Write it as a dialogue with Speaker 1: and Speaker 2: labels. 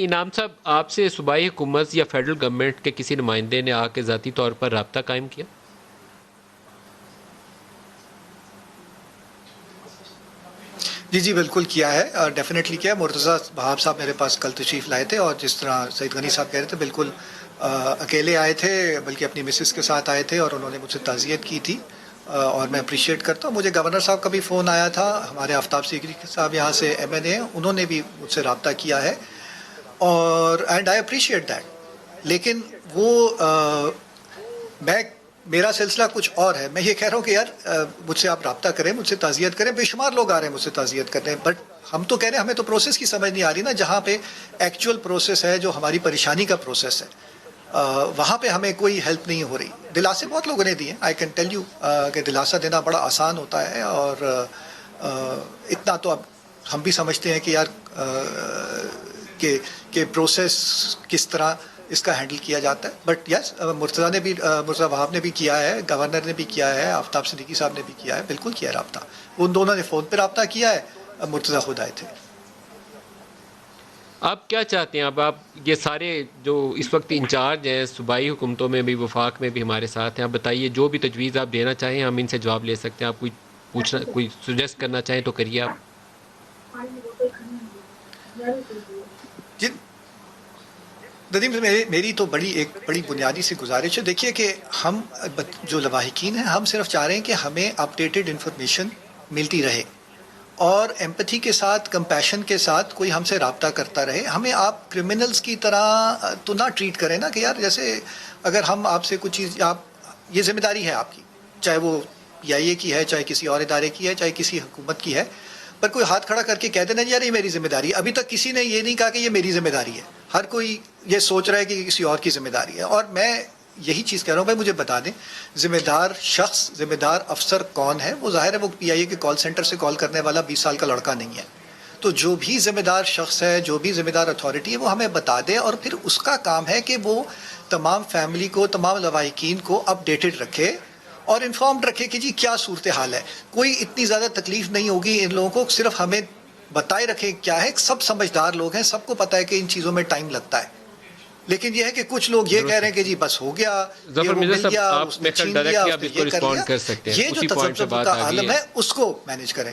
Speaker 1: انعام صاحب، آپ سے صوبائی حکومت یا فیڈرل گورنمنٹ کے کسی نمائندے نے آ کے ذاتی طور پر رابطہ قائم کیا؟
Speaker 2: جی بالکل کیا ہے، ڈیفینیٹلی کیا ہے۔ مرتضیٰ بہاب صاحب میرے پاس کل تشریف لائے تھے، اور جس طرح سعید غنی صاحب کہہ رہے تھے، بالکل اکیلے آئے تھے، بلکہ اپنی مسز کے ساتھ آئے تھے، اور انہوں نے مجھ سے تعزیت کی تھی، اور میں اپریشیٹ کرتا ہوں۔ مجھے گورنر صاحب کا بھی فون آیا تھا، ہمارے آفتاب سیکری صاحب یہاں سے MNA ہیں، انہوں نے بھی مجھ سے رابطہ کیا ہے، اور اینڈ آئی اپریشیٹ دیٹ۔ لیکن وہ میں میرا سلسلہ کچھ اور ہے۔ میں یہ کہہ رہا ہوں کہ یار مجھ سے آپ رابطہ کریں، مجھ سے تعزیت کریں، بے شمار لوگ آ رہے ہیں مجھ سے تعزیت کرنے، بٹ ہم تو کہہ رہے ہیں ہمیں تو پروسیس کی سمجھ نہیں آ رہی نا، جہاں پہ ایکچوئل پروسیس ہے، جو ہماری پریشانی کا پروسیس ہے، وہاں پہ ہمیں کوئی ہیلپ نہیں ہو رہی۔ دلاسے بہت لوگوں نے دیے ہیں، آئی کین ٹیل یو کہ دلاسا دینا بڑا آسان ہوتا ہے، اور اتنا تو اب ہم بھی سمجھتے ہیں کہ یار کہ پروسیس کس طرح اس کا ہینڈل کیا جاتا ہے۔ بٹ یس، مرتضیٰ وہاب نے بھی کیا ہے، گورنر نے بھی کیا ہے، آفتاب صدیقی صاحب نے بھی کیا ہے، بالکل کیا ہے رابطہ۔ ان دونوں نے فون پہ رابطہ کیا ہے، مرتضیٰ خود آئے تھے۔
Speaker 1: آپ کیا چاہتے ہیں؟ اب آپ یہ سارے جو اس وقت انچارج ہیں صوبائی حکومتوں میں بھی، وفاق میں بھی ہمارے ساتھ ہیں، آپ بتائیے جو بھی تجویز آپ دینا چاہیں ہم ان سے جواب لے سکتے ہیں۔ آپ کوئی سجیسٹ کرنا چاہیں تو کریے آپ۔
Speaker 2: جی ندیم، میری تو ایک بڑی بنیادی سی گزارش ہے۔ دیکھیے کہ ہم جو لواحقین ہیں، ہم صرف چاہ رہے ہیں کہ ہمیں اپڈیٹڈ انفارمیشن ملتی رہے، اور ایمپتھی کے ساتھ، کمپیشن کے ساتھ کوئی ہم سے رابطہ کرتا رہے۔ ہمیں آپ کرمنلز کی طرح تو نہ ٹریٹ کریں نا، کہ یار جیسے اگر ہم آپ سے کچھ چیز، یہ ذمہ داری ہے آپ کی، چاہے وہ PIA کی ہے، چاہے کسی اور ادارے کی ہے، چاہے کسی حکومت کی ہے، پر کوئی ہاتھ کھڑا کر کے کہہ دینا یار یہ میری ذمہ داری ہے۔ ابھی تک کسی نے یہ نہیں کہا کہ یہ میری ذمہ داری ہے، ہر کوئی یہ سوچ رہا ہے کہ یہ کسی اور کی ذمہ داری ہے۔ اور میں یہی چیز کہہ رہا ہوں، بھائی مجھے بتا دیں ذمہ دار شخص، ذمہ دار افسر کون ہے؟ وہ ظاہر ہے وہ PIA کے کال سینٹر سے کال کرنے والا 20 سال کا لڑکا نہیں ہے۔ تو جو بھی ذمہ دار شخص ہے، جو بھی ذمہ دار اتھارٹی ہے، وہ ہمیں بتا دے، اور پھر اس کا کام ہے کہ وہ تمام فیملی کو، تمام لواحقین کو اپڈیٹڈ رکھے اور انفارمڈ رکھے کہ جی کیا صورتحال ہے۔ کوئی اتنی زیادہ تکلیف نہیں ہوگی ان لوگوں کو، صرف ہمیں بتائے رکھے کیا ہے۔ سب سمجھدار لوگ ہیں، سب کو پتہ ہے کہ ان چیزوں میں ٹائم لگتا ہے، لیکن یہ ہے کہ کچھ لوگ یہ کہہ رہے ہیں کہ جی بس ہو گیا، یہ وہ مل گیا، اس نے چھین لیا، اس نے یہ کر لیا۔ یہ جو تذبذب کا عالم ہے اس کو مینیج کریں۔